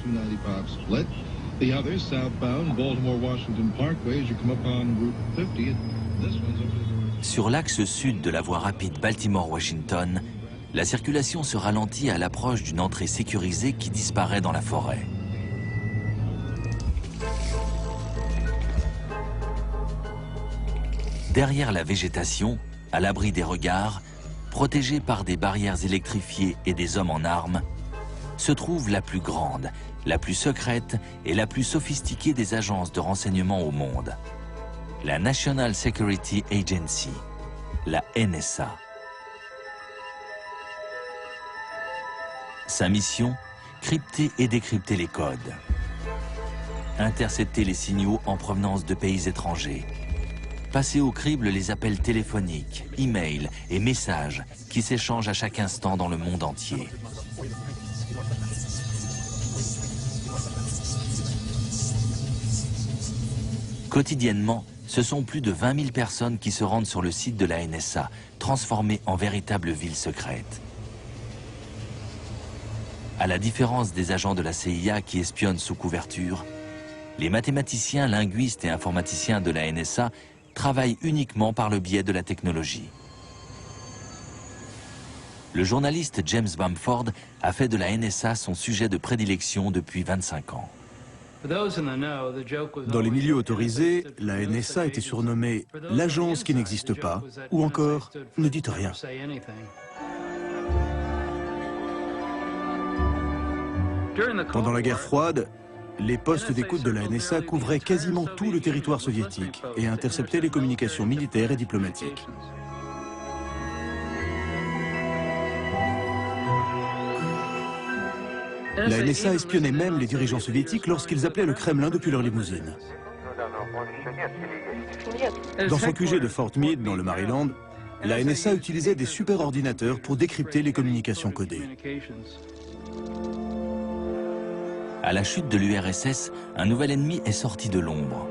295 split. The other southbound Baltimore-Washington Parkway as you come up on Route 50. This one's over the... Sur l'axe sud de la voie rapide Baltimore-Washington, la circulation se ralentit à l'approche d'une entrée sécurisée qui disparaît dans la forêt. Derrière la végétation, à l'abri des regards, protégée par des barrières électrifiées et des hommes en armes, se trouve la plus grande, la plus secrète et la plus sophistiquée des agences de renseignement au monde. La National Security Agency, la NSA. Sa mission, crypter et décrypter les codes. Intercepter les signaux en provenance de pays étrangers. Passer au crible les appels téléphoniques, emails et messages qui s'échangent à chaque instant dans le monde entier. Quotidiennement, ce sont plus de 20 000 personnes qui se rendent sur le site de la NSA, transformée en véritable ville secrète. À la différence des agents de la CIA qui espionnent sous couverture, les mathématiciens, linguistes et informaticiens de la NSA travaillent uniquement par le biais de la technologie. Le journaliste James Bamford a fait de la NSA son sujet de prédilection depuis 25 ans. Dans les milieux autorisés, la NSA était surnommée l'agence qui n'existe pas, ou encore ne dites rien. Pendant la guerre froide, les postes d'écoute de la NSA couvraient quasiment tout le territoire soviétique et interceptaient les communications militaires et diplomatiques. La NSA espionnait même les dirigeants soviétiques lorsqu'ils appelaient le Kremlin depuis leur limousine. Dans son QG de Fort Meade, dans le Maryland, la NSA utilisait des superordinateurs pour décrypter les communications codées. À la chute de l'URSS, un nouvel ennemi est sorti de l'ombre.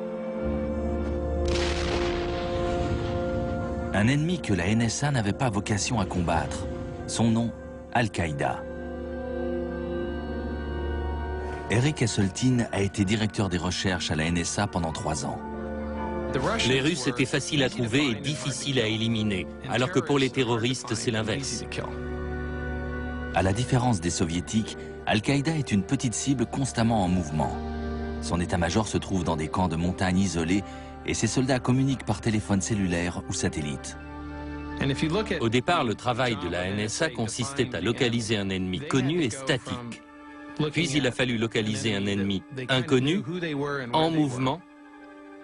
Un ennemi que la NSA n'avait pas vocation à combattre. Son nom, Al-Qaïda. Eric Hasseltine a été directeur des recherches à la NSA pendant 3 ans. Les Russes étaient faciles à trouver et difficiles à éliminer, alors que pour les terroristes, c'est l'inverse. À la différence des soviétiques, Al-Qaïda est une petite cible constamment en mouvement. Son état-major se trouve dans des camps de montagne isolés et ses soldats communiquent par téléphone cellulaire ou satellite. Au départ, le travail de la NSA consistait à localiser un ennemi connu et statique. Puis il a fallu localiser un ennemi inconnu, en mouvement,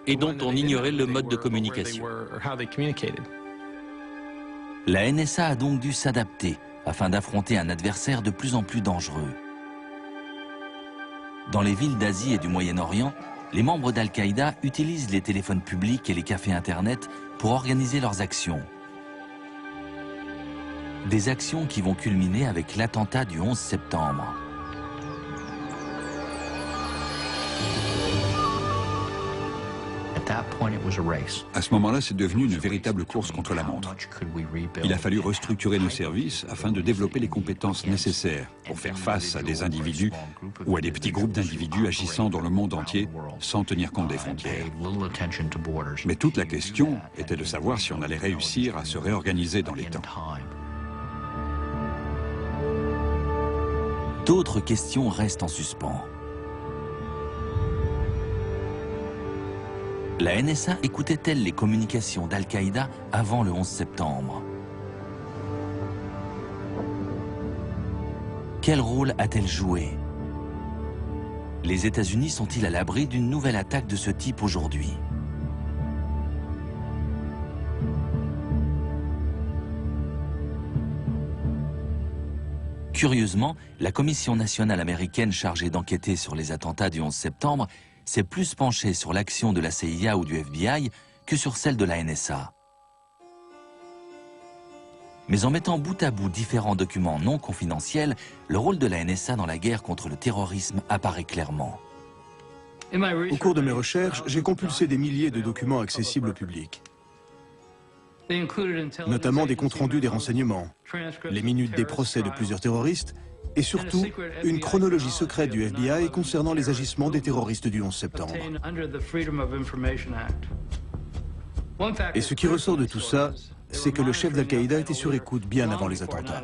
et dont on ignorait le mode de communication. La NSA a donc dû s'adapter afin d'affronter un adversaire de plus en plus dangereux. Dans les villes d'Asie et du Moyen-Orient, les membres d'Al-Qaïda utilisent les téléphones publics et les cafés Internet pour organiser leurs actions. Des actions qui vont culminer avec l'attentat du 11 septembre. À ce moment-là, c'est devenu une véritable course contre la montre. Il a fallu restructurer nos services afin de développer les compétences nécessaires pour faire face à des individus ou à des petits groupes d'individus agissant dans le monde entier sans tenir compte des frontières. Mais toute la question était de savoir si on allait réussir à se réorganiser dans les temps. D'autres questions restent en suspens. La NSA écoutait-elle les communications d'Al-Qaïda avant le 11 septembre? Quel rôle a-t-elle joué? Les États-Unis sont-ils à l'abri d'une nouvelle attaque de ce type aujourd'hui? Curieusement, la Commission nationale américaine chargée d'enquêter sur les attentats du 11 septembre s'est plus penchée sur l'action de la CIA ou du FBI que sur celle de la NSA. Mais en mettant bout à bout différents documents non confidentiels, le rôle de la NSA dans la guerre contre le terrorisme apparaît clairement. Au cours de mes recherches, j'ai compulsé des milliers de documents accessibles au public, notamment des comptes rendus des renseignements, les minutes des procès de plusieurs terroristes et surtout une chronologie secrète du FBI concernant les agissements des terroristes du 11 septembre. Et ce qui ressort de tout ça, c'est que le chef d'Al-Qaïda était sur écoute bien avant les attentats.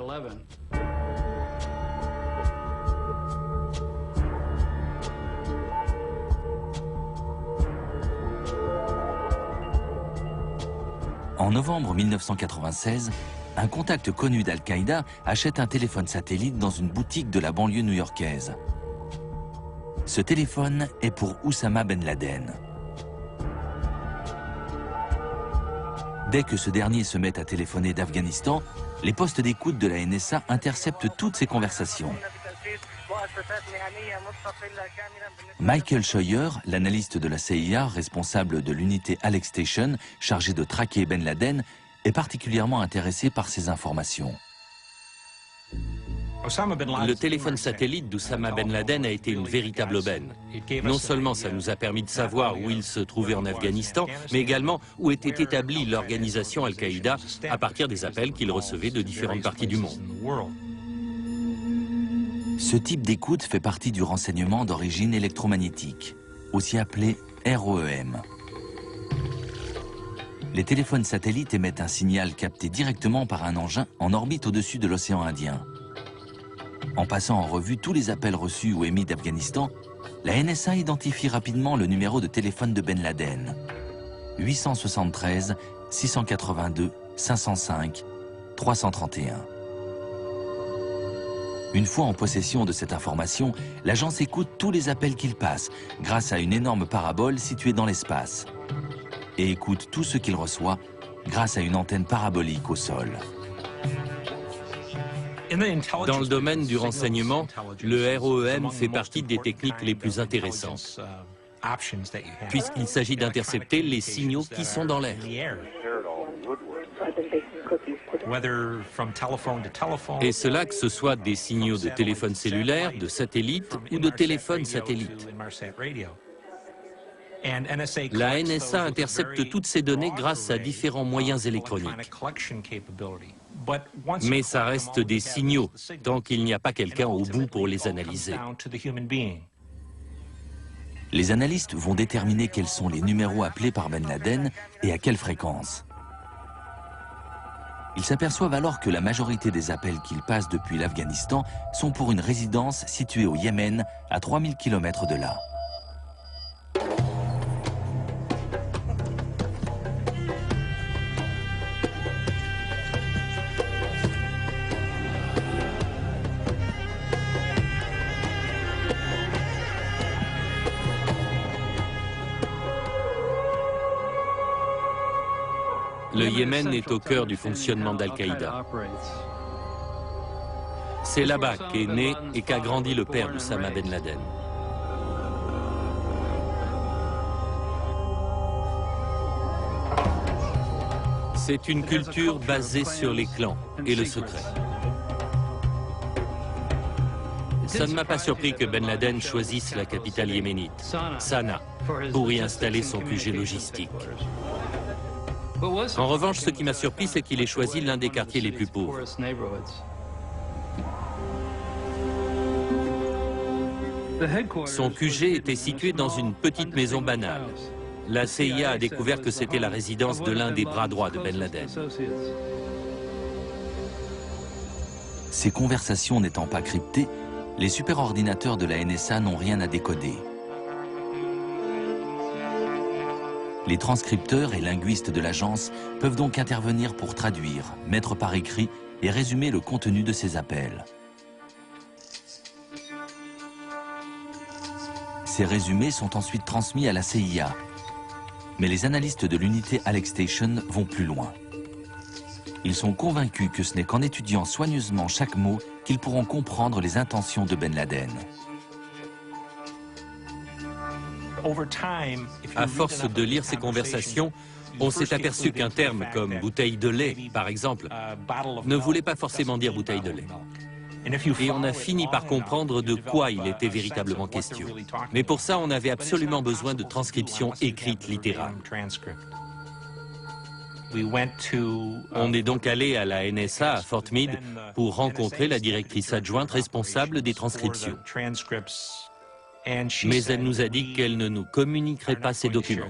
En novembre 1996, un contact connu d'Al-Qaïda achète un téléphone satellite dans une boutique de la banlieue new-yorkaise. Ce téléphone est pour Oussama Ben Laden. Dès que ce dernier se met à téléphoner d'Afghanistan, les postes d'écoute de la NSA interceptent toutes ces conversations. Michael Scheuer, l'analyste de la CIA responsable de l'unité Alex Station chargée de traquer Ben Laden, est particulièrement intéressé par ces informations. Le téléphone satellite d'Oussama Ben Laden a été une véritable aubaine. Non seulement ça nous a permis de savoir où il se trouvait en Afghanistan, mais également où était établie l'organisation Al-Qaïda à partir des appels qu'il recevait de différentes parties du monde. Ce type d'écoute fait partie du renseignement d'origine électromagnétique, aussi appelé ROEM. Les téléphones satellites émettent un signal capté directement par un engin en orbite au-dessus de l'océan Indien. En passant en revue tous les appels reçus ou émis d'Afghanistan, la NSA identifie rapidement le numéro de téléphone de Ben Laden. 873 682 505 331. Une fois en possession de cette information, l'agence écoute tous les appels qu'il passe grâce à une énorme parabole située dans l'espace et écoute tout ce qu'il reçoit grâce à une antenne parabolique au sol. Dans le domaine du renseignement, le ROEM fait partie des techniques les plus intéressantes, puisqu'il s'agit d'intercepter les signaux qui sont dans l'air. Et cela que ce soit des signaux de téléphone cellulaire, de satellite ou de téléphone satellite. La NSA intercepte toutes ces données grâce à différents moyens électroniques. Mais ça reste des signaux, tant qu'il n'y a pas quelqu'un au bout pour les analyser. Les analystes vont déterminer quels sont les numéros appelés par Ben Laden et à quelle fréquence. Ils s'aperçoivent alors que la majorité des appels qu'il passe depuis l'Afghanistan sont pour une résidence située au Yémen, à 3000 km de là. Le Yémen est au cœur du fonctionnement d'Al-Qaïda. C'est là-bas qu'est né et qu'a grandi le père d'Oussama Ben Laden. C'est une culture basée sur les clans et le secret. Ça ne m'a pas surpris que Ben Laden choisisse la capitale yéménite, Sanaa, pour y installer son QG logistique. En revanche, ce qui m'a surpris, c'est qu'il ait choisi l'un des quartiers les plus pauvres. Son QG était situé dans une petite maison banale. La CIA a découvert que c'était la résidence de l'un des bras droits de Ben Laden. Ces conversations n'étant pas cryptées, les superordinateurs de la NSA n'ont rien à décoder. Les transcripteurs et linguistes de l'agence peuvent donc intervenir pour traduire, mettre par écrit et résumer le contenu de ces appels. Ces résumés sont ensuite transmis à la CIA. Mais les analystes de l'unité Alex Station vont plus loin. Ils sont convaincus que ce n'est qu'en étudiant soigneusement chaque mot qu'ils pourront comprendre les intentions de Ben Laden. À force de lire ces conversations, on s'est aperçu qu'un terme comme bouteille de lait, par exemple, ne voulait pas forcément dire bouteille de lait. Et on a fini par comprendre de quoi il était véritablement question. Mais pour ça, on avait absolument besoin de transcriptions écrites littérales. On est donc allé à la NSA à Fort Meade pour rencontrer la directrice adjointe responsable des transcriptions. Mais elle nous a dit qu'elle ne nous communiquerait pas ces documents.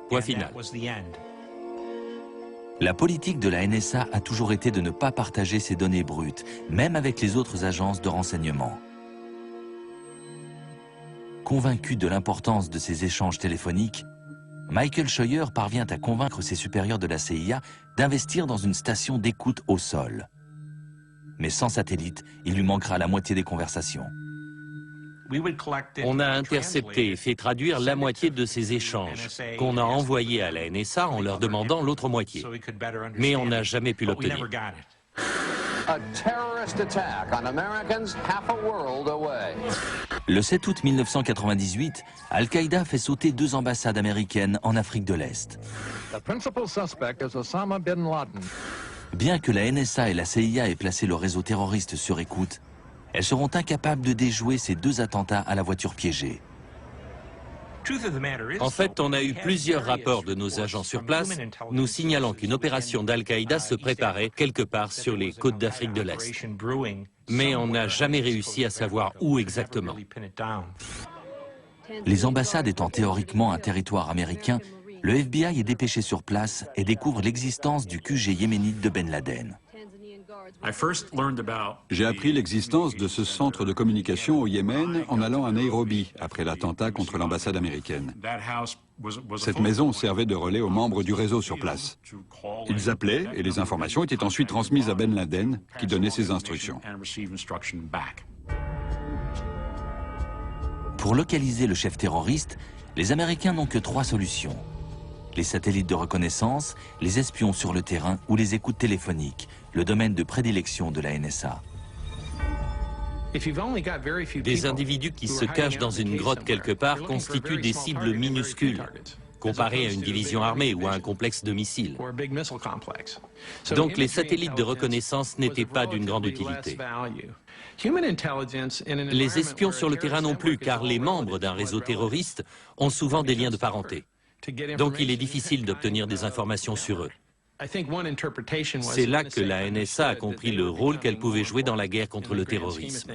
Point final. La politique de la NSA a toujours été de ne pas partager ces données brutes, même avec les autres agences de renseignement. Convaincu de l'importance de ces échanges téléphoniques, Michael Scheuer parvient à convaincre ses supérieurs de la CIA d'investir dans une station d'écoute au sol. Mais sans satellite, il lui manquera la moitié des conversations. On a intercepté et fait traduire la moitié de ces échanges qu'on a envoyés à la NSA en leur demandant l'autre moitié. Mais on n'a jamais pu l'obtenir. Le 7 août 1998, Al-Qaïda fait sauter 2 ambassades américaines en Afrique de l'Est. Bien que la NSA et la CIA aient placé le réseau terroriste sur écoute, elles seront incapables de déjouer ces 2 attentats à la voiture piégée. En fait, on a eu plusieurs rapports de nos agents sur place nous signalant qu'une opération d'Al-Qaïda se préparait quelque part sur les côtes d'Afrique de l'Est. Mais on n'a jamais réussi à savoir où exactement. Les ambassades étant théoriquement un territoire américain, le FBI est dépêché sur place et découvre l'existence du QG yéménite de Ben Laden. J'ai appris l'existence de ce centre de communication au Yémen en allant à Nairobi après l'attentat contre l'ambassade américaine. Cette maison servait de relais aux membres du réseau sur place. Ils appelaient et les informations étaient ensuite transmises à Ben Laden qui donnait ses instructions. Pour localiser le chef terroriste, les Américains n'ont que 3 solutions. Les satellites de reconnaissance, les espions sur le terrain ou les écoutes téléphoniques, le domaine de prédilection de la NSA. Des individus qui se cachent dans une grotte quelque part constituent des cibles minuscules, comparées à une division armée ou à un complexe de missiles. Donc les satellites de reconnaissance n'étaient pas d'une grande utilité. Les espions sur le terrain non plus, car les membres d'un réseau terroriste ont souvent des liens de parenté. Donc il est difficile d'obtenir des informations sur eux. C'est là que la NSA a compris le rôle qu'elle pouvait jouer dans la guerre contre le terrorisme.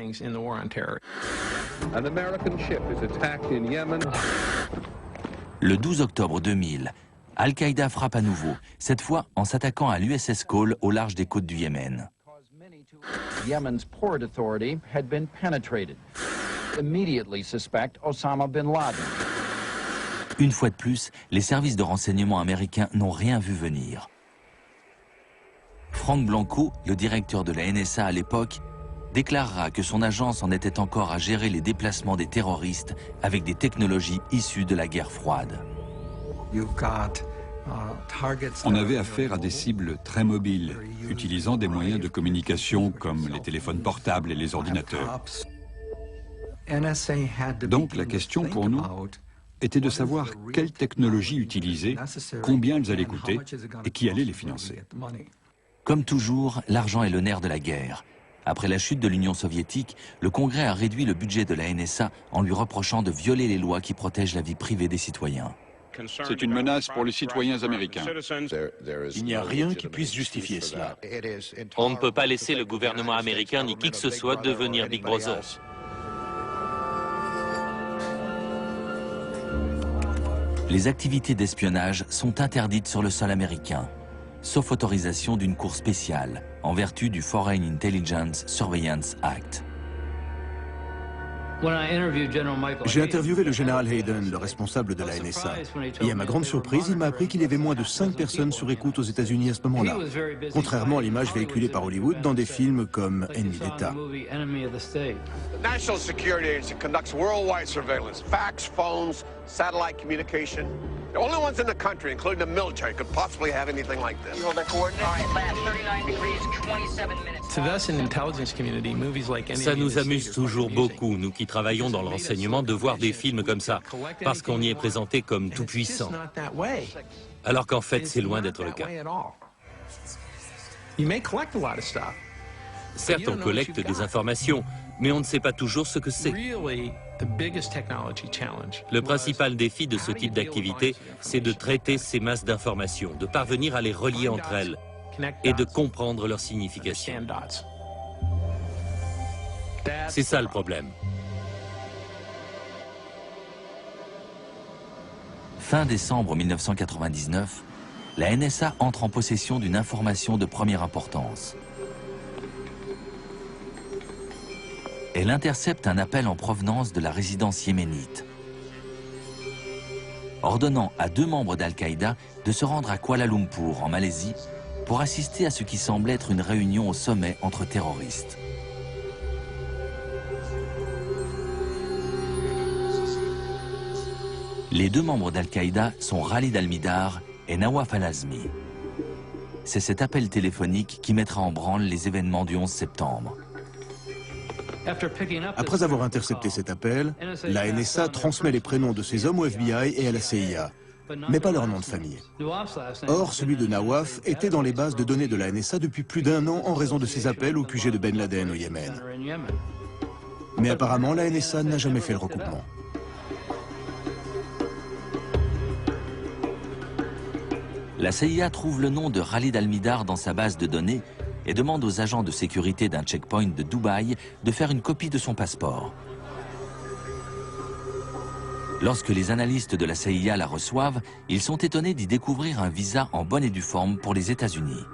Le 12 octobre 2000, Al-Qaïda frappe à nouveau, cette fois en s'attaquant à l'USS Cole au large des côtes du Yémen. Yemen's Port Authority had been penetrated. Immediately suspect Osama bin Laden. Une fois de plus, les services de renseignement américains n'ont rien vu venir. Frank Blanco, le directeur de la NSA à l'époque, déclarera que son agence en était encore à gérer les déplacements des terroristes avec des technologies issues de la guerre froide. On avait affaire à des cibles très mobiles, utilisant des moyens de communication comme les téléphones portables et les ordinateurs. Donc la question pour nous était de savoir quelle technologie utiliser, combien elles allaient coûter et qui allait les financer. Comme toujours, l'argent est le nerf de la guerre. Après la chute de l'Union soviétique, le Congrès a réduit le budget de la NSA en lui reprochant de violer les lois qui protègent la vie privée des citoyens. C'est une menace pour les citoyens américains. Il n'y a rien qui puisse justifier cela. On ne peut pas laisser le gouvernement américain ni qui que ce soit devenir Big Brother. Les activités d'espionnage sont interdites sur le sol américain, sauf autorisation d'une cour spéciale, en vertu du Foreign Intelligence Surveillance Act. J'ai interviewé le général Hayden, le responsable de la NSA. Et à ma grande surprise, il m'a appris qu'il y avait moins de 5 personnes sur écoute aux États-Unis à ce moment-là, contrairement à l'image véhiculée par Hollywood dans des films comme Ennemi d'État. National Security Agency conducts worldwide surveillance, fax, phones, satellite communication. The only ones in the country, including the military, could possibly have anything like this. You hold the coordinates. All right, lab 39 degrees, 27 minutes. To us in intelligence community, movies like Ça nous amuse toujours beaucoup, nous qui travaillons dans le renseignement, de voir des films comme ça, parce qu'on y est présenté comme tout puissant. Alors qu'en fait, c'est loin d'être le cas. You may collect a lot of stuff. Certes, on collecte des informations, Mais on ne sait pas toujours ce que c'est. Le principal défi de ce type d'activité, c'est de traiter ces masses d'informations, de parvenir à les relier entre elles et de comprendre leur signification. C'est ça le problème. Fin décembre 1999, la NSA entre en possession d'une information de première importance. Elle intercepte un appel en provenance de la résidence yéménite, ordonnant à 2 membres d'Al-Qaïda de se rendre à Kuala Lumpur, en Malaisie, pour assister à ce qui semble être une réunion au sommet entre terroristes. Les 2 membres d'Al-Qaïda sont Khalid al-Mihdhar et Nawaf al-Azmi. C'est cet appel téléphonique qui mettra en branle les événements du 11 septembre. Après avoir intercepté cet appel, la NSA transmet les prénoms de ces hommes au FBI et à la CIA, mais pas leur nom de famille. Or, celui de Nawaf était dans les bases de données de la NSA depuis plus d'1 an en raison de ses appels au QG de Ben Laden au Yémen. Mais apparemment, la NSA n'a jamais fait le recoupement. La CIA trouve le nom de Khalid al-Mihdhar dans sa base de données et demande aux agents de sécurité d'un checkpoint de Dubaï de faire une copie de son passeport. Lorsque les analystes de la CIA la reçoivent, ils sont étonnés d'y découvrir un visa en bonne et due forme pour les États-Unis.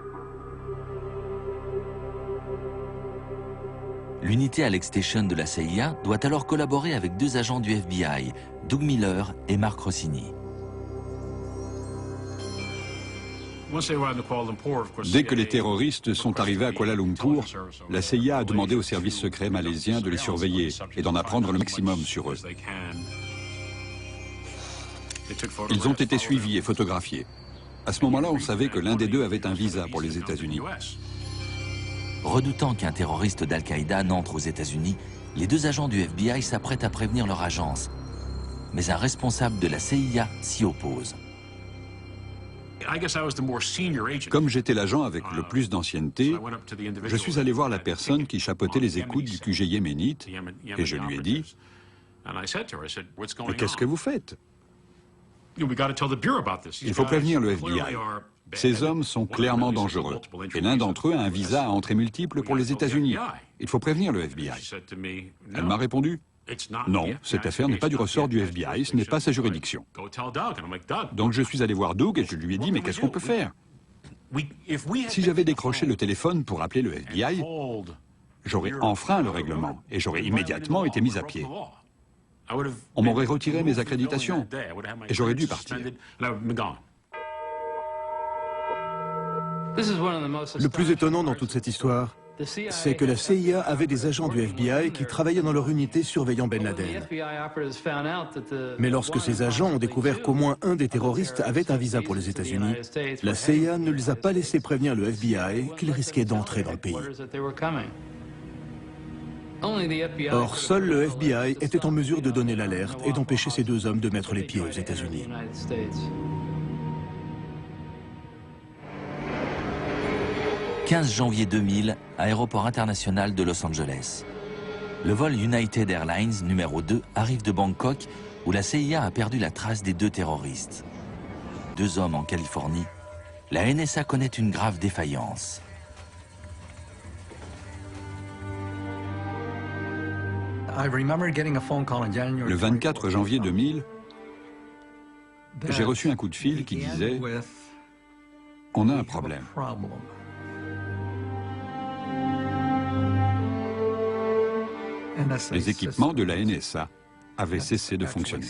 L'unité Alex Station de la CIA doit alors collaborer avec 2 agents du FBI, Doug Miller et Mark Rossini. Dès que les terroristes sont arrivés à Kuala Lumpur, la CIA a demandé aux services secrets malaisiens de les surveiller et d'en apprendre le maximum sur eux. Ils ont été suivis et photographiés. À ce moment-là, on savait que l'un des 2 avait un visa pour les États-Unis. Redoutant qu'un terroriste d'Al-Qaïda n'entre aux États-Unis, les 2 agents du FBI s'apprêtent à prévenir leur agence. Mais un responsable de la CIA s'y oppose. Comme j'étais l'agent avec le plus d'ancienneté, je suis allé voir la personne qui chapeautait les écoutes du QG yéménite et je lui ai dit « Mais qu'est-ce que vous faites ? Il faut prévenir le FBI. Ces hommes sont clairement dangereux et l'un d'entre eux a un visa à entrée multiple pour les États-Unis. Il faut prévenir le FBI. » Elle m'a répondu « Non, cette affaire n'est pas du ressort du FBI, ce n'est pas sa juridiction. » Donc je suis allé voir Doug et je lui ai dit « Mais qu'est-ce qu'on peut faire ?» Si j'avais décroché le téléphone pour appeler le FBI, j'aurais enfreint le règlement et j'aurais immédiatement été mis à pied. On m'aurait retiré mes accréditations et j'aurais dû partir. Le plus étonnant dans toute cette histoire, c'est que la CIA avait des agents du FBI qui travaillaient dans leur unité surveillant Ben Laden. Mais lorsque ces agents ont découvert qu'au moins un des terroristes avait un visa pour les États-Unis, la CIA ne les a pas laissés prévenir le FBI qu'ils risquaient d'entrer dans le pays. Or, seul le FBI était en mesure de donner l'alerte et d'empêcher ces 2 hommes de mettre les pieds aux États-Unis. « 15 janvier 2000, aéroport international de Los Angeles. Le vol United Airlines numéro 2 arrive de Bangkok, où la CIA a perdu la trace des 2 terroristes. 2 hommes en Californie. La NSA connaît une grave défaillance. Le 24 janvier 2000, j'ai reçu un coup de fil qui disait « On a un problème ». Les équipements de la NSA avaient cessé de fonctionner.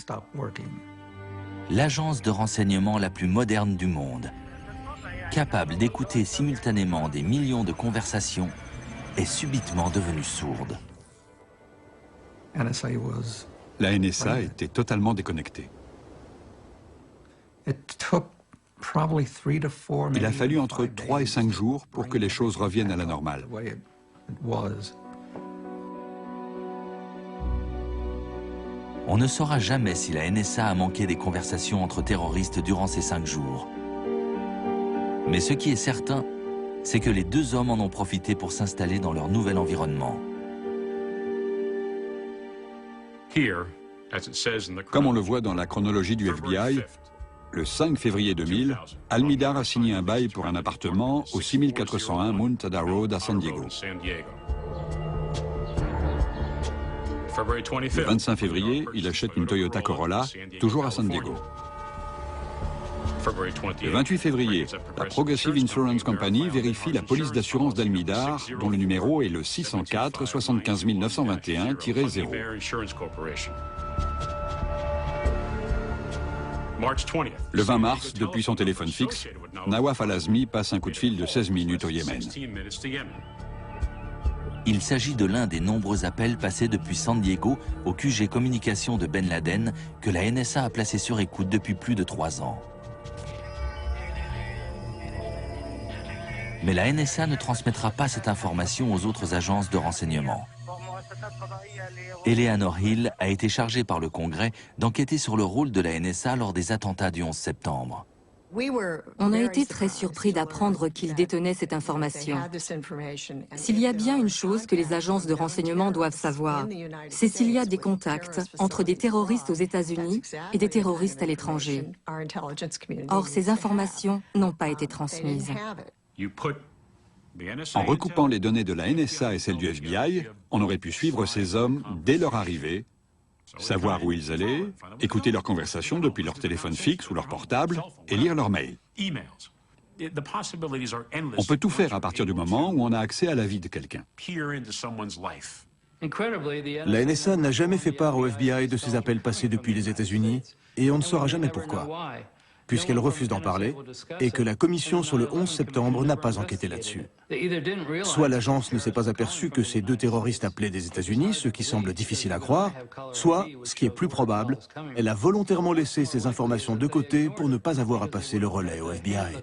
L'agence de renseignement la plus moderne du monde, capable d'écouter simultanément des millions de conversations, est subitement devenue sourde. La NSA était totalement déconnectée. Il a fallu entre 3 et 5 jours pour que les choses reviennent à la normale. On ne saura jamais si la NSA a manqué des conversations entre terroristes durant ces 5 jours. Mais ce qui est certain, c'est que les 2 hommes en ont profité pour s'installer dans leur nouvel environnement. Comme on le voit dans la chronologie du FBI, le 5 février 2000, Almidar a signé un bail pour un appartement au 6401 Montada Road à San Diego. Le 25 février, il achète une Toyota Corolla, toujours à San Diego. Le 28 février, la Progressive Insurance Company vérifie la police d'assurance d'Almidar, dont le numéro est le 604 75 921-0. Le 20 mars, depuis son téléphone fixe, Nawaf al-Azmi passe un coup de fil de 16 minutes au Yémen. Il s'agit de l'un des nombreux appels passés depuis San Diego au QG communication de Ben Laden que la NSA a placé sur écoute depuis plus de 3 ans. Mais la NSA ne transmettra pas cette information aux autres agences de renseignement. Eleanor Hill a été chargée par le Congrès d'enquêter sur le rôle de la NSA lors des attentats du 11 septembre. On a été très surpris d'apprendre qu'ils détenaient cette information. S'il y a bien une chose que les agences de renseignement doivent savoir, c'est s'il y a des contacts entre des terroristes aux États-Unis et des terroristes à l'étranger. Or, ces informations n'ont pas été transmises. En recoupant les données de la NSA et celles du FBI, on aurait pu suivre ces hommes dès leur arrivée, savoir où ils allaient, écouter leurs conversations depuis leur téléphone fixe ou leur portable et lire leurs mails. On peut tout faire à partir du moment où on a accès à la vie de quelqu'un. La NSA n'a jamais fait part au FBI de ces appels passés depuis les États-Unis et on ne saura jamais pourquoi, puisqu'elle refuse d'en parler et que la commission sur le 11 septembre n'a pas enquêté là-dessus. Soit l'agence ne s'est pas aperçue que ces 2 terroristes appelaient des États-Unis, ce qui semble difficile à croire, soit, ce qui est plus probable, elle a volontairement laissé ces informations de côté pour ne pas avoir à passer le relais au FBI.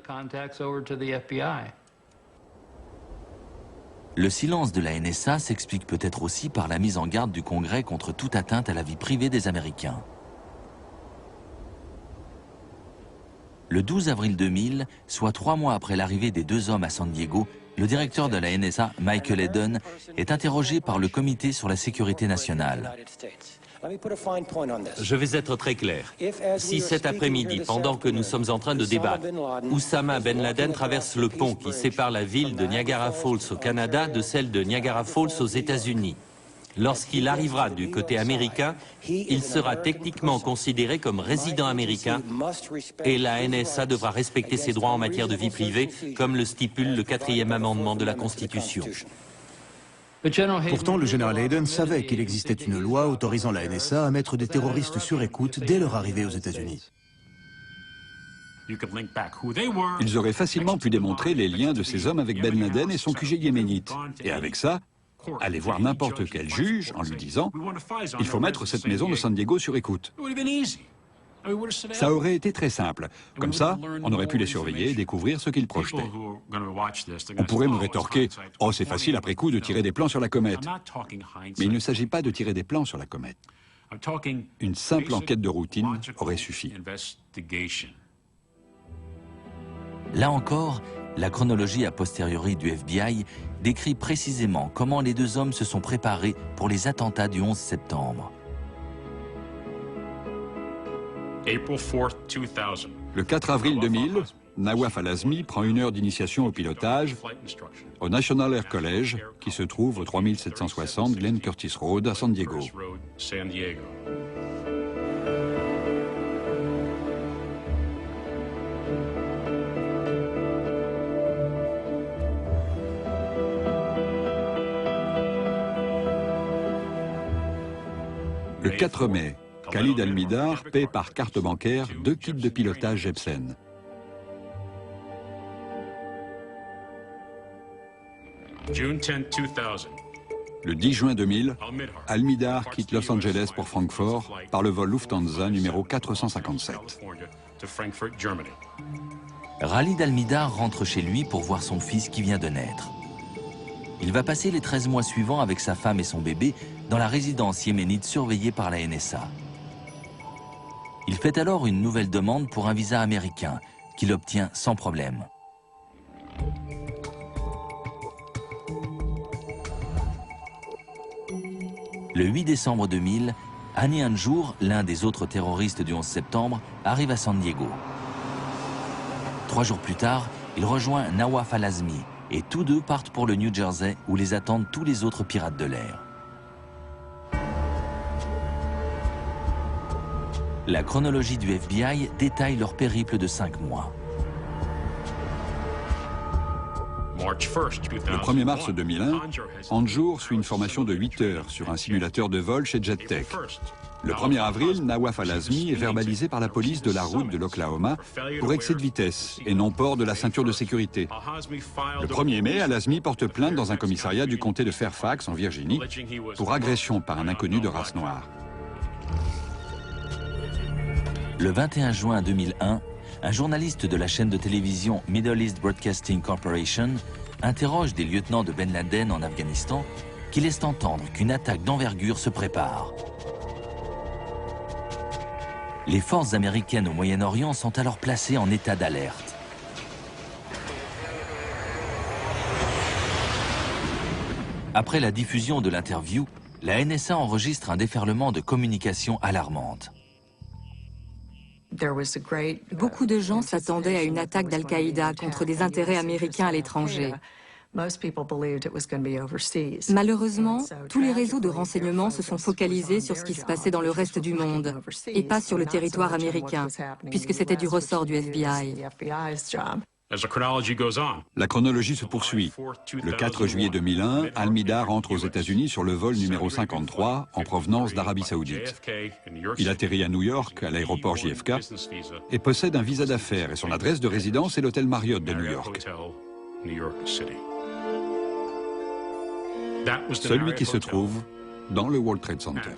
Le silence de la NSA s'explique peut-être aussi par la mise en garde du Congrès contre toute atteinte à la vie privée des Américains. Le 12 avril 2000, soit 3 mois après l'arrivée des 2 hommes à San Diego, le directeur de la NSA, Michael Hayden, est interrogé par le Comité sur la sécurité nationale. Je vais être très clair. Si cet après-midi, pendant que nous sommes en train de débattre, Oussama Ben Laden traverse le pont qui sépare la ville de Niagara Falls au Canada de celle de Niagara Falls aux États-Unis, lorsqu'il arrivera du côté américain, il sera techniquement considéré comme résident américain et la NSA devra respecter ses droits en matière de vie privée, comme le stipule le 4e amendement de la Constitution. Pourtant, le général Hayden savait qu'il existait une loi autorisant la NSA à mettre des terroristes sur écoute dès leur arrivée aux États-Unis. Ils auraient facilement pu démontrer les liens de ces hommes avec Ben Laden et son QG yéménite. Et avec ça, aller voir n'importe quel juge en lui disant « Il faut mettre cette maison de San Diego sur écoute ». Ça aurait été très simple. Comme ça, on aurait pu les surveiller et découvrir ce qu'ils projetaient. On pourrait me rétorquer « Oh, c'est facile après coup de tirer des plans sur la comète ». Mais il ne s'agit pas de tirer des plans sur la comète. Une simple enquête de routine aurait suffi. Là encore, la chronologie a posteriori du FBI décrit précisément comment les 2 hommes se sont préparés pour les attentats du 11 septembre. Le 4 avril 2000, Nawaf al-Azmi prend 1 heure d'initiation au pilotage au National Air College, qui se trouve au 3760 Glenn Curtis Road à San Diego. Le 4 mai, Khalid Almidar paie par carte bancaire 2 kits de pilotage Jepsen. Le 10 juin 2000, Almidar quitte Los Angeles pour Francfort par le vol Lufthansa numéro 457. Khalid Almidar rentre chez lui pour voir son fils qui vient de naître. Il va passer les 13 mois suivants avec sa femme et son bébé dans la résidence yéménite surveillée par la NSA. Il fait alors une nouvelle demande pour un visa américain, qu'il obtient sans problème. Le 8 décembre 2000, Hani Hanjour, l'un des autres terroristes du 11 septembre, arrive à San Diego. 3 jours plus tard, il rejoint Nawaf al-Azmi et tous deux partent pour le New Jersey où les attendent tous les autres pirates de l'air. La chronologie du FBI détaille leur périple de 5 mois. Le 1er mars 2001, Hanjour suit une formation de 8 heures sur un simulateur de vol chez JetTech. Le 1er avril, Nawaf al-Azmi est verbalisé par la police de la route de l'Oklahoma pour excès de vitesse et non port de la ceinture de sécurité. Le 1er mai, al-Azmi porte plainte dans un commissariat du comté de Fairfax, en Virginie, pour agression par un inconnu de race noire. Le 21 juin 2001, un journaliste de la chaîne de télévision Middle East Broadcasting Corporation interroge des lieutenants de Ben Laden en Afghanistan qui laissent entendre qu'une attaque d'envergure se prépare. Les forces américaines au Moyen-Orient sont alors placées en état d'alerte. Après la diffusion de l'interview, la NSA enregistre un déferlement de communications alarmantes. Beaucoup de gens s'attendaient à une attaque d'Al-Qaïda contre des intérêts américains à l'étranger. Malheureusement, tous les réseaux de renseignement se sont focalisés sur ce qui se passait dans le reste du monde et pas sur le territoire américain, puisque c'était du ressort du FBI. La chronologie se poursuit. Le 4 juillet 2001, Al-Midar entre aux États-Unis sur le vol numéro 53 en provenance d'Arabie Saoudite. Il atterrit à New York, à l'aéroport JFK, et possède un visa d'affaires et son adresse de résidence est l'hôtel Marriott de New York. Celui qui se trouve dans le World Trade Center.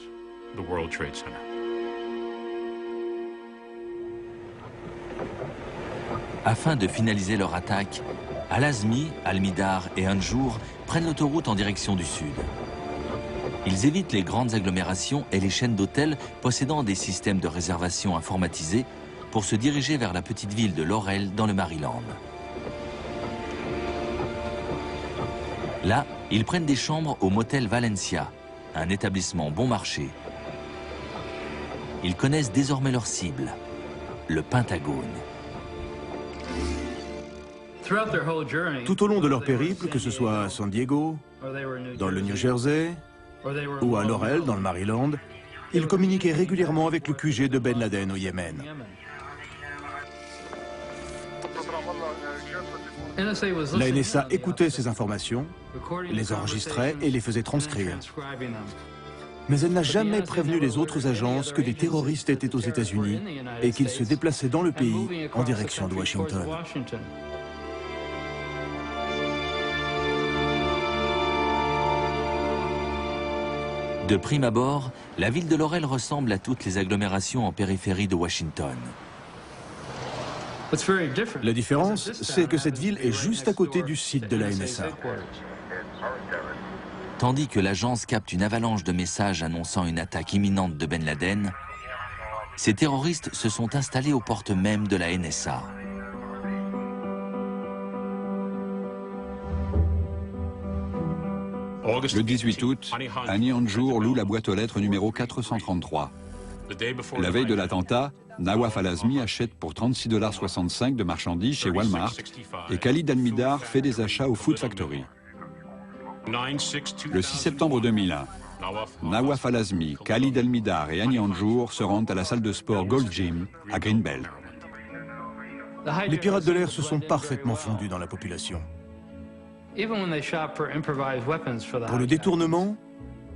Afin de finaliser leur attaque, al-Azmi, Al-Midar et Hanjour prennent l'autoroute en direction du sud. Ils évitent les grandes agglomérations et les chaînes d'hôtels possédant des systèmes de réservation informatisés pour se diriger vers la petite ville de Laurel dans le Maryland. Là, ils prennent des chambres au motel Valencia, un établissement bon marché. Ils connaissent désormais leur cible, le Pentagone. Tout au long de leur périple, que ce soit à San Diego, dans le New Jersey ou à Laurel, dans le Maryland, ils communiquaient régulièrement avec le QG de Ben Laden au Yémen. La NSA écoutait ces informations, les enregistrait et les faisait transcrire. Mais elle n'a jamais prévenu les autres agences que des terroristes étaient aux États-Unis et qu'ils se déplaçaient dans le pays en direction de Washington. De prime abord, la ville de Laurel ressemble à toutes les agglomérations en périphérie de Washington. La différence, c'est que cette ville est juste à côté du site de la NSA. Tandis que l'agence capte une avalanche de messages annonçant une attaque imminente de Ben Laden, ces terroristes se sont installés aux portes mêmes de la NSA. Le 18 août, Hani Hanjour loue la boîte aux lettres numéro 433. La veille de l'attentat, Nawaf al-Azmi achète pour $36,65 de marchandises chez Walmart et Khalid Al-Midar fait des achats au Food Factory. Le 6 septembre 2001, Nawaf al-Azmi, Khalid Al-Midar et Hani Hanjour se rendent à la salle de sport Gold Gym à Greenbelt. Les pirates de l'air se sont parfaitement fondus dans la population. Pour le détournement,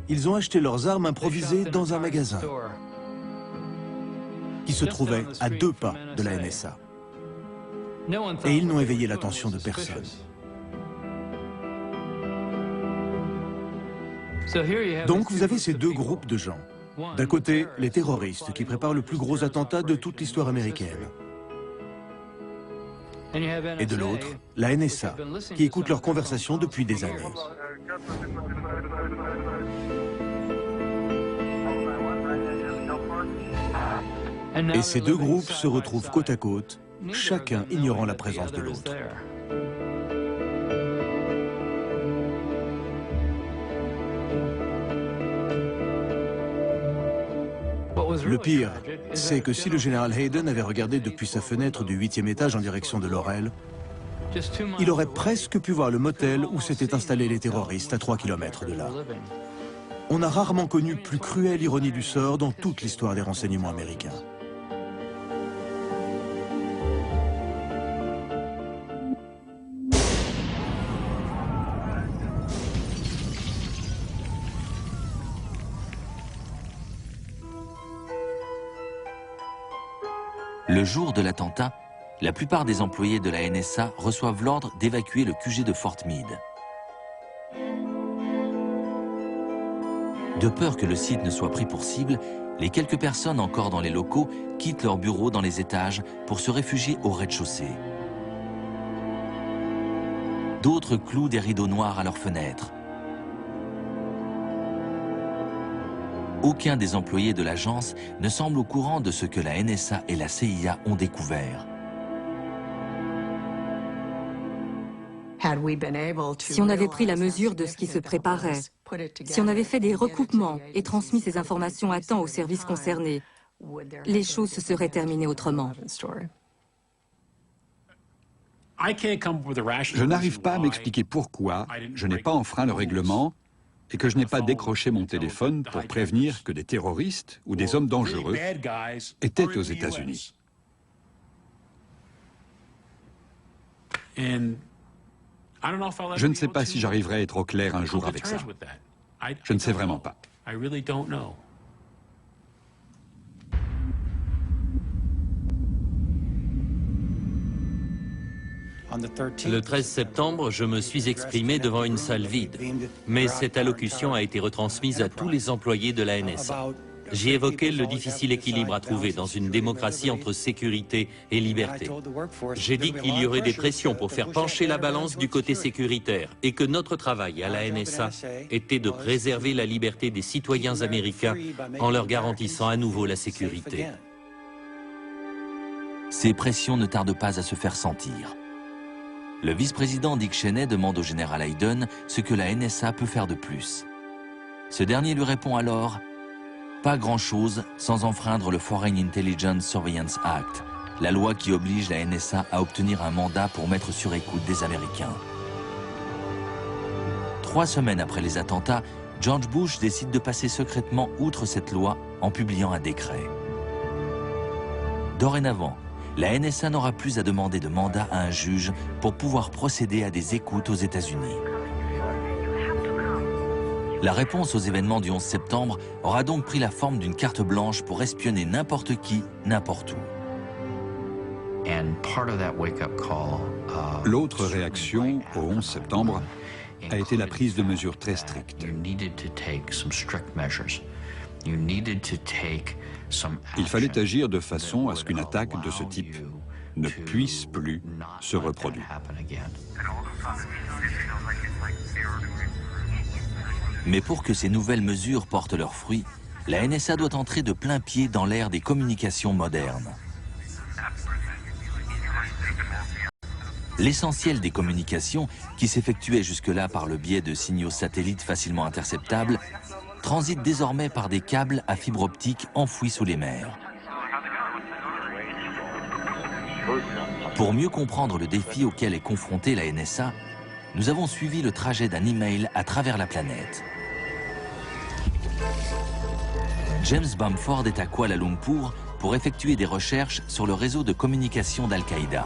ils ont acheté leurs armes improvisées dans un magasin qui se trouvait à 2 pas de la NSA. Et ils n'ont éveillé l'attention de personne. Donc vous avez ces deux groupes de gens. D'un côté, les terroristes qui préparent le plus gros attentat de toute l'histoire américaine. Et de l'autre, la NSA, qui écoute leurs conversations depuis des années. Et ces deux groupes se retrouvent côte à côte, chacun ignorant la présence de l'autre. Le pire, c'est que si le général Hayden avait regardé depuis sa fenêtre du 8e étage en direction de Laurel, il aurait presque pu voir le motel où s'étaient installés les terroristes à 3 km de là. On a rarement connu plus cruelle ironie du sort dans toute l'histoire des renseignements américains. Le jour de l'attentat, la plupart des employés de la NSA reçoivent l'ordre d'évacuer le QG de Fort Meade. De peur que le site ne soit pris pour cible, les quelques personnes encore dans les locaux quittent leurs bureaux dans les étages pour se réfugier au rez-de-chaussée. D'autres clouent des rideaux noirs à leurs fenêtres. Aucun des employés de l'agence ne semble au courant de ce que la NSA et la CIA ont découvert. Si on avait pris la mesure de ce qui se préparait, si on avait fait des recoupements et transmis ces informations à temps aux services concernés, les choses se seraient terminées autrement. Je n'arrive pas à m'expliquer pourquoi je n'ai pas enfreint le règlement et que je n'ai pas décroché mon téléphone pour prévenir que des terroristes ou des hommes dangereux étaient aux États-Unis. Je ne sais pas si j'arriverai à être au clair un jour avec ça. Je ne sais vraiment pas. Le 13 septembre, je me suis exprimé devant une salle vide, mais cette allocution a été retransmise à tous les employés de la NSA. J'ai évoqué le difficile équilibre à trouver dans une démocratie entre sécurité et liberté. J'ai dit qu'il y aurait des pressions pour faire pencher la balance du côté sécuritaire et que notre travail à la NSA était de préserver la liberté des citoyens américains en leur garantissant à nouveau la sécurité. Ces pressions ne tardent pas à se faire sentir. Le vice-président Dick Cheney demande au général Hayden ce que la NSA peut faire de plus. Ce dernier lui répond alors « Pas grand-chose sans enfreindre le Foreign Intelligence Surveillance Act, la loi qui oblige la NSA à obtenir un mandat pour mettre sur écoute des Américains. » 3 semaines après les attentats, George Bush décide de passer secrètement outre cette loi en publiant un décret. Dorénavant, la NSA n'aura plus à demander de mandat à un juge pour pouvoir procéder à des écoutes aux États-Unis. La réponse aux événements du 11 septembre aura donc pris la forme d'une carte blanche pour espionner n'importe qui, n'importe où. L'autre réaction au 11 septembre a été la prise de mesures très strictes. Il fallait agir de façon à ce qu'une attaque de ce type ne puisse plus se reproduire. Mais pour que ces nouvelles mesures portent leurs fruits, la NSA doit entrer de plein pied dans l'ère des communications modernes. L'essentiel des communications, qui s'effectuaient jusque-là par le biais de signaux satellites facilement interceptables, transite désormais par des câbles à fibre optique enfouis sous les mers. Pour mieux comprendre le défi auquel est confrontée la NSA, nous avons suivi le trajet d'un email à travers la planète. James Bamford est à Kuala Lumpur pour effectuer des recherches sur le réseau de communication d'Al-Qaïda.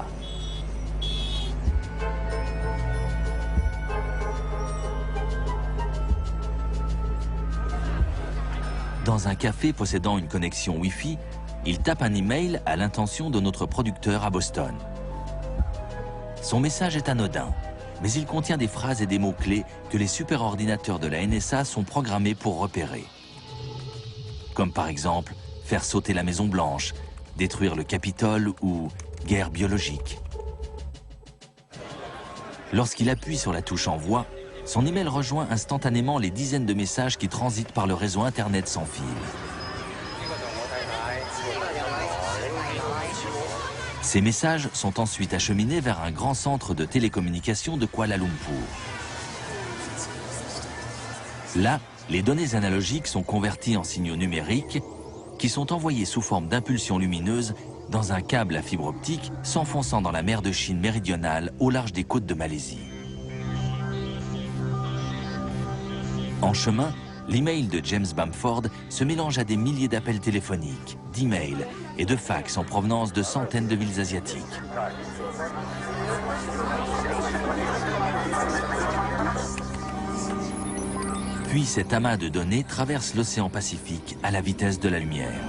Dans un café possédant une connexion Wi-Fi, il tape un email à l'intention de notre producteur à Boston. Son message est anodin, mais il contient des phrases et des mots-clés que les superordinateurs de la NSA sont programmés pour repérer. Comme par exemple, faire sauter la Maison Blanche, détruire le Capitole ou guerre biologique. Lorsqu'il appuie sur la touche Envoi, son email rejoint instantanément les dizaines de messages qui transitent par le réseau Internet sans fil. Ces messages sont ensuite acheminés vers un grand centre de télécommunications de Kuala Lumpur. Là, les données analogiques sont converties en signaux numériques qui sont envoyés sous forme d'impulsions lumineuses dans un câble à fibre optique s'enfonçant dans la mer de Chine méridionale au large des côtes de Malaisie. En chemin, l'email de James Bamford se mélange à des milliers d'appels téléphoniques, d'emails et de fax en provenance de centaines de villes asiatiques. Puis cet amas de données traverse l'océan Pacifique à la vitesse de la lumière.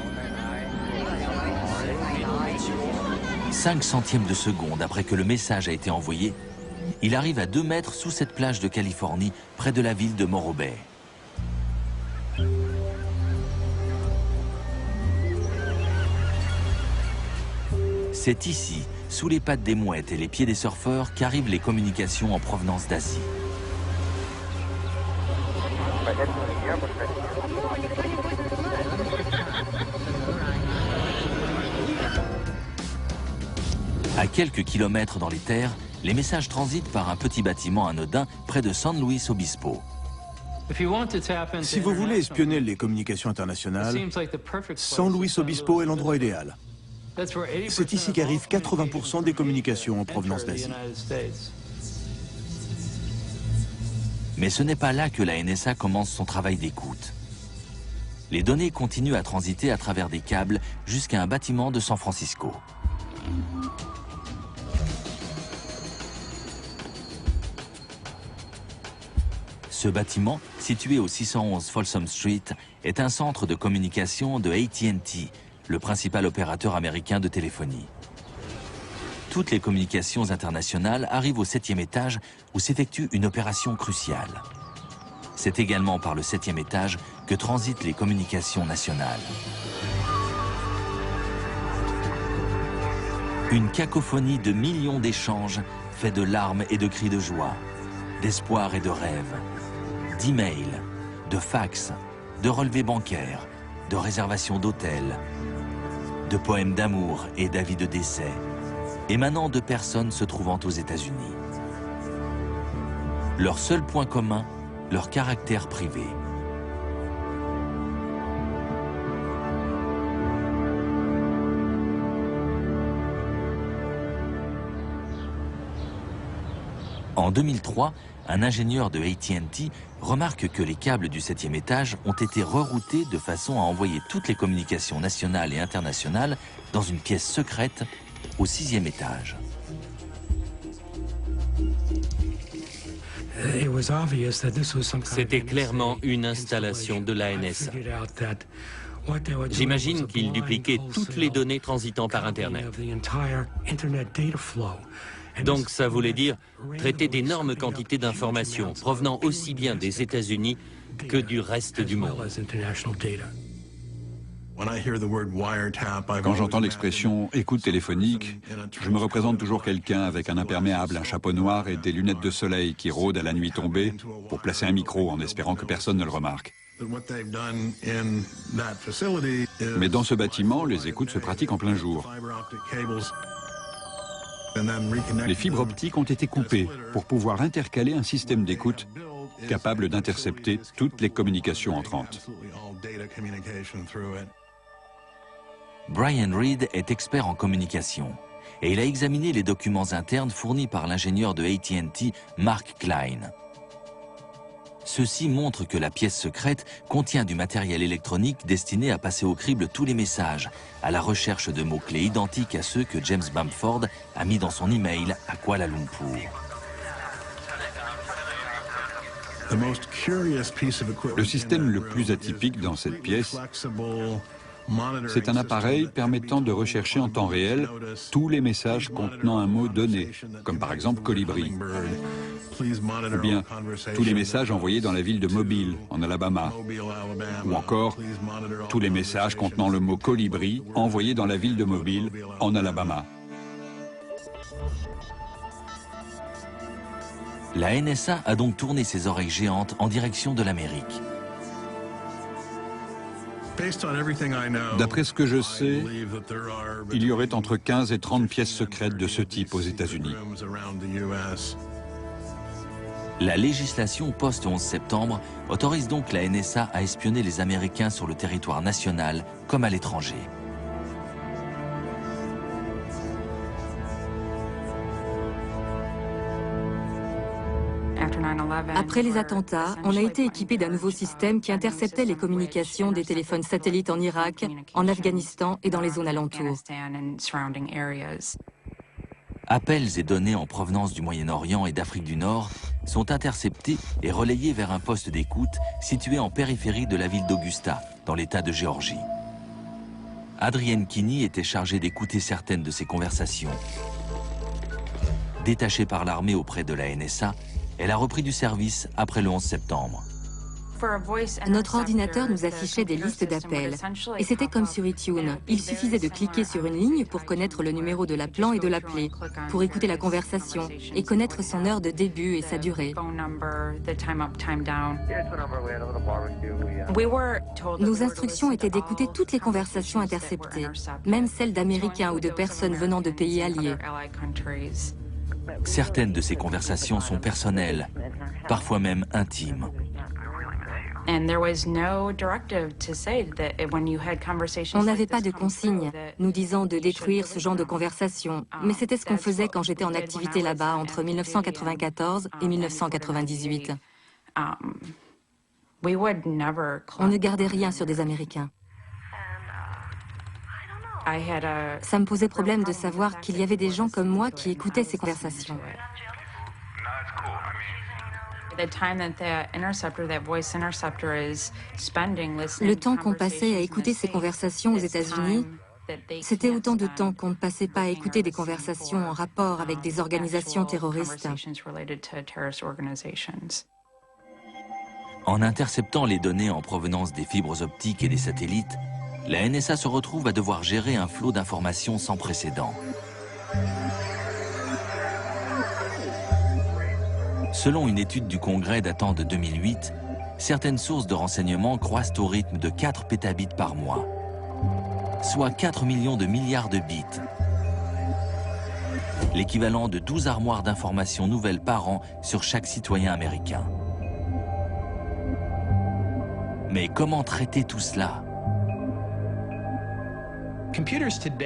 5 centièmes de seconde après que le message a été envoyé, il arrive à 2 mètres sous cette plage de Californie, près de la ville de Morro Bay. C'est ici, sous les pattes des mouettes et les pieds des surfeurs, qu'arrivent les communications en provenance d'Asie. À quelques kilomètres dans les terres, les messages transitent par un petit bâtiment anodin près de San Luis Obispo. Si vous voulez espionner les communications internationales, San Luis Obispo est l'endroit idéal. C'est ici qu'arrivent 80% des communications en provenance d'Asie. Mais ce n'est pas là que la NSA commence son travail d'écoute. Les données continuent à transiter à travers des câbles jusqu'à un bâtiment de San Francisco. Ce bâtiment, situé au 611 Folsom Street, est un centre de communication de AT&T, le principal opérateur américain de téléphonie. Toutes les communications internationales arrivent au 7e étage où s'effectue une opération cruciale. C'est également par le 7e étage que transitent les communications nationales. Une cacophonie de millions d'échanges fait de larmes et de cris de joie, d'espoir et de rêves, d'emails, de fax, de relevés bancaires, de réservations d'hôtels, de poèmes d'amour et d'avis de décès, émanant de personnes se trouvant aux États-Unis. Leur seul point commun, leur caractère privé. En 2003, un ingénieur de AT&T remarque que les câbles du 7e étage ont été reroutés de façon à envoyer toutes les communications nationales et internationales dans une pièce secrète au 6e étage. C'était clairement une installation de la NSA. J'imagine qu'il dupliquait toutes les données transitant par Internet. Donc ça voulait dire traiter d'énormes quantités d'informations provenant aussi bien des États-Unis que du reste du monde. Quand j'entends l'expression « écoute téléphonique », je me représente toujours quelqu'un avec un imperméable, un chapeau noir et des lunettes de soleil qui rôde à la nuit tombée pour placer un micro en espérant que personne ne le remarque. Mais dans ce bâtiment, les écoutes se pratiquent en plein jour. Les fibres optiques ont été coupées pour pouvoir intercaler un système d'écoute capable d'intercepter toutes les communications entrantes. Brian Reed est expert en communication et il a examiné les documents internes fournis par l'ingénieur de AT&T, Mark Klein. Ceux-ci montrent que la pièce secrète contient du matériel électronique destiné à passer au crible tous les messages, à la recherche de mots-clés identiques à ceux que James Bamford a mis dans son email à Kuala Lumpur. Le système le plus atypique dans cette pièce, c'est un appareil permettant de rechercher en temps réel tous les messages contenant un mot donné, comme par exemple colibri, ou bien tous les messages envoyés dans la ville de Mobile, en Alabama, ou encore tous les messages contenant le mot colibri envoyés dans la ville de Mobile, en Alabama. La NSA a donc tourné ses oreilles géantes en direction de l'Amérique. D'après ce que je sais, il y aurait entre 15 et 30 pièces secrètes de ce type aux États-Unis. La législation post-11 septembre autorise donc la NSA à espionner les Américains sur le territoire national comme à l'étranger. Après les attentats, on a été équipé d'un nouveau système qui interceptait les communications des téléphones satellites en Irak, en Afghanistan et dans les zones alentours. Appels et données en provenance du Moyen-Orient et d'Afrique du Nord sont interceptés et relayés vers un poste d'écoute situé en périphérie de la ville d'Augusta, dans l'État de Géorgie. Adrienne Kini était chargée d'écouter certaines de ces conversations. Détachée par l'armée auprès de la NSA, elle a repris du service après le 11 septembre. Notre ordinateur nous affichait des listes d'appels. Et c'était comme sur iTunes. Il suffisait de cliquer sur une ligne pour connaître le numéro de l'appelant et de l'appeler, pour écouter la conversation et connaître son heure de début et sa durée. Nos instructions étaient d'écouter toutes les conversations interceptées, même celles d'Américains ou de personnes venant de pays alliés. Certaines de ces conversations sont personnelles, parfois même intimes. On n'avait pas de consigne nous disant de détruire ce genre de conversation, mais c'était ce qu'on faisait quand j'étais en activité là-bas entre 1994 et 1998. On ne gardait rien sur des Américains. Ça me posait problème de savoir qu'il y avait des gens comme moi qui écoutaient ces conversations. Le temps qu'on passait à écouter ces conversations aux États-Unis, c'était autant de temps qu'on ne passait pas à écouter des conversations en rapport avec des organisations terroristes. En interceptant les données en provenance des fibres optiques et des satellites, la NSA se retrouve à devoir gérer un flot d'informations sans précédent. Selon une étude du Congrès datant de 2008, certaines sources de renseignements croissent au rythme de 4 pétabits par mois, soit 4 millions de milliards de bits, l'équivalent de 12 armoires d'informations nouvelles par an sur chaque citoyen américain. Mais comment traiter tout cela ?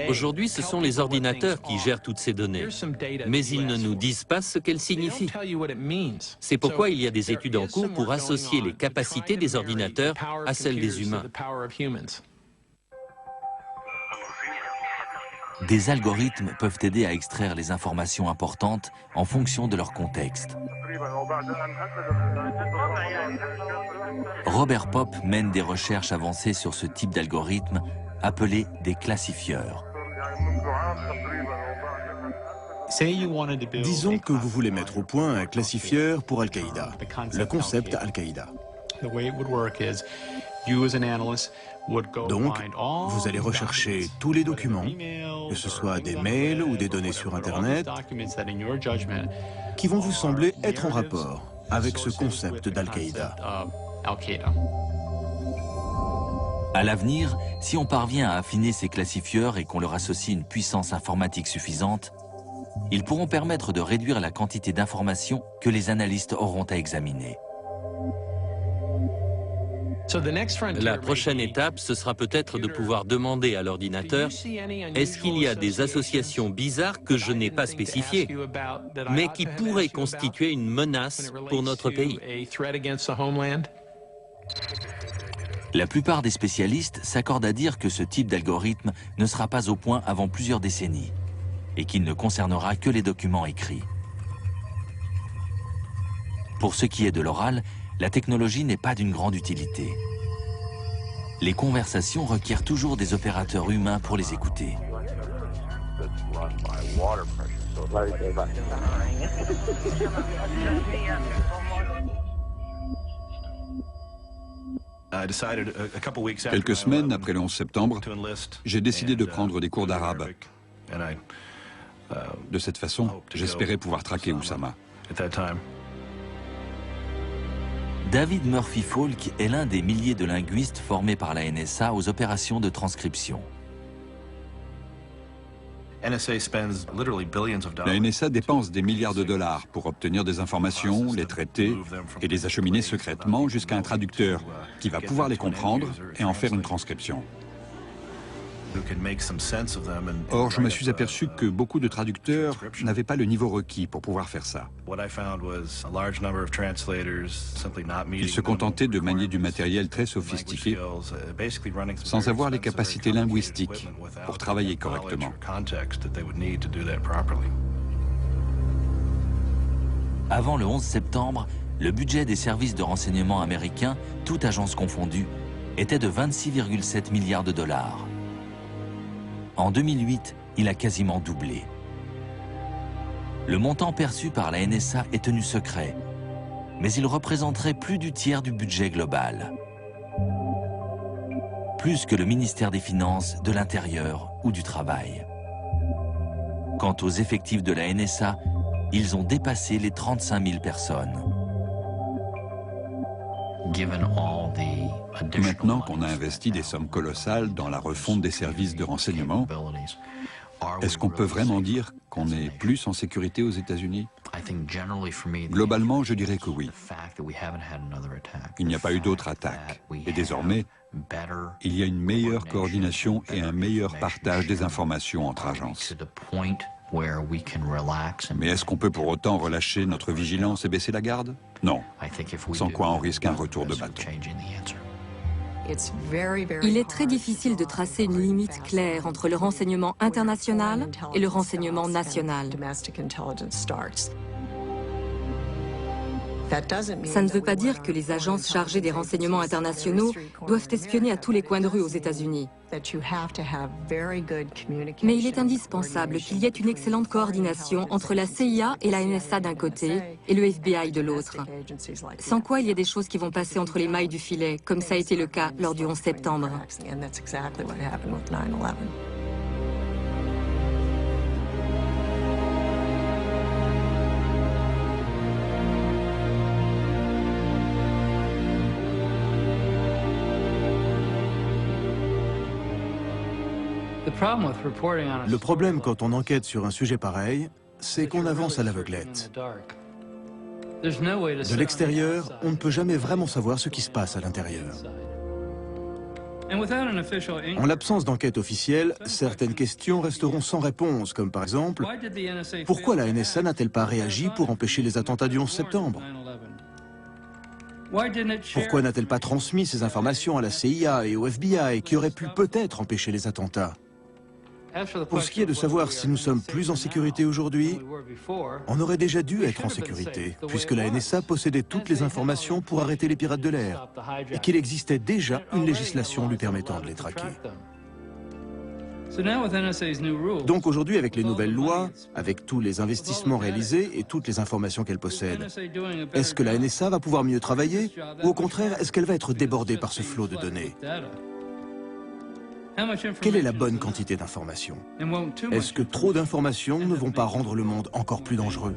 Aujourd'hui, ce sont les ordinateurs qui gèrent toutes ces données, mais ils ne nous disent pas ce qu'elles signifient. C'est pourquoi il y a des études en cours pour associer les capacités des ordinateurs à celles des humains. Des algorithmes peuvent aider à extraire les informations importantes en fonction de leur contexte. Robert Popp mène des recherches avancées sur ce type d'algorithme appelés des classifieurs. Disons que vous voulez mettre au point un classifieur pour Al-Qaïda, le concept Al-Qaïda. Donc, vous allez rechercher tous les documents, que ce soit des mails ou des données sur Internet, qui vont vous sembler être en rapport avec ce concept d'Al-Qaïda. À l'avenir, si on parvient à affiner ces classifieurs et qu'on leur associe une puissance informatique suffisante, ils pourront permettre de réduire la quantité d'informations que les analystes auront à examiner. La prochaine étape, ce sera peut-être de pouvoir demander à l'ordinateur « Est-ce qu'il y a des associations bizarres que je n'ai pas spécifiées, mais qui pourraient constituer une menace pour notre pays ?» La plupart des spécialistes s'accordent à dire que ce type d'algorithme ne sera pas au point avant plusieurs décennies et qu'il ne concernera que les documents écrits. Pour ce qui est de l'oral, la technologie n'est pas d'une grande utilité. Les conversations requièrent toujours des opérateurs humains pour les écouter. Quelques semaines après le 11 septembre, j'ai décidé de prendre des cours d'arabe. De cette façon, j'espérais pouvoir traquer Oussama. David Murphy Falk est l'un des milliers de linguistes formés par la NSA aux opérations de transcription. La NSA dépense des milliards de dollars pour obtenir des informations, les traiter et les acheminer secrètement jusqu'à un traducteur qui va pouvoir les comprendre et en faire une transcription. Or, je me suis aperçu que beaucoup de traducteurs n'avaient pas le niveau requis pour pouvoir faire ça. Ils se contentaient de manier du matériel très sophistiqué sans avoir les capacités linguistiques pour travailler correctement. Avant le 11 septembre, le budget des services de renseignement américains, toutes agences confondues, était de 26,7 milliards de dollars. En 2008, il a quasiment doublé. Le montant perçu par la NSA est tenu secret, mais il représenterait plus du tiers du budget global. Plus que le ministère des Finances, de l'Intérieur ou du Travail. Quant aux effectifs de la NSA, ils ont dépassé les 35 000 personnes. Maintenant qu'on a investi des sommes colossales dans la refonte des services de renseignement, est-ce qu'on peut vraiment dire qu'on est plus en sécurité aux États-Unis? Globalement, je dirais que oui. Il n'y a pas eu d'autres attaques. Et désormais, il y a une meilleure coordination et un meilleur partage des informations entre agences. Mais est-ce qu'on peut pour autant relâcher notre vigilance et baisser la garde? Non. Sans quoi on risque un retour de bâton. Il est très difficile de tracer une limite claire entre le renseignement international et le renseignement national. Ça ne veut pas dire que les agences chargées des renseignements internationaux doivent espionner à tous les coins de rue aux États-Unis. Mais il est indispensable qu'il y ait une excellente coordination entre la CIA et la NSA d'un côté et le FBI de l'autre. Sans quoi il y a des choses qui vont passer entre les mailles du filet, comme ça a été le cas lors du 11 septembre. Le problème quand on enquête sur un sujet pareil, c'est qu'on avance à l'aveuglette. De l'extérieur, on ne peut jamais vraiment savoir ce qui se passe à l'intérieur. En l'absence d'enquête officielle, certaines questions resteront sans réponse, comme par exemple, pourquoi la NSA n'a-t-elle pas réagi pour empêcher les attentats du 11 septembre? Pourquoi n'a-t-elle pas transmis ces informations à la CIA et au FBI qui auraient pu peut-être empêcher les attentats? Pour ce qui est de savoir si nous sommes plus en sécurité aujourd'hui, on aurait déjà dû être en sécurité, puisque la NSA possédait toutes les informations pour arrêter les pirates de l'air, et qu'il existait déjà une législation lui permettant de les traquer. Donc aujourd'hui, avec les nouvelles lois, avec tous les investissements réalisés et toutes les informations qu'elle possède, est-ce que la NSA va pouvoir mieux travailler, ou au contraire, est-ce qu'elle va être débordée par ce flot de données? Quelle est la bonne quantité d'informations? Est-ce que trop d'informations ne vont pas rendre le monde encore plus dangereux?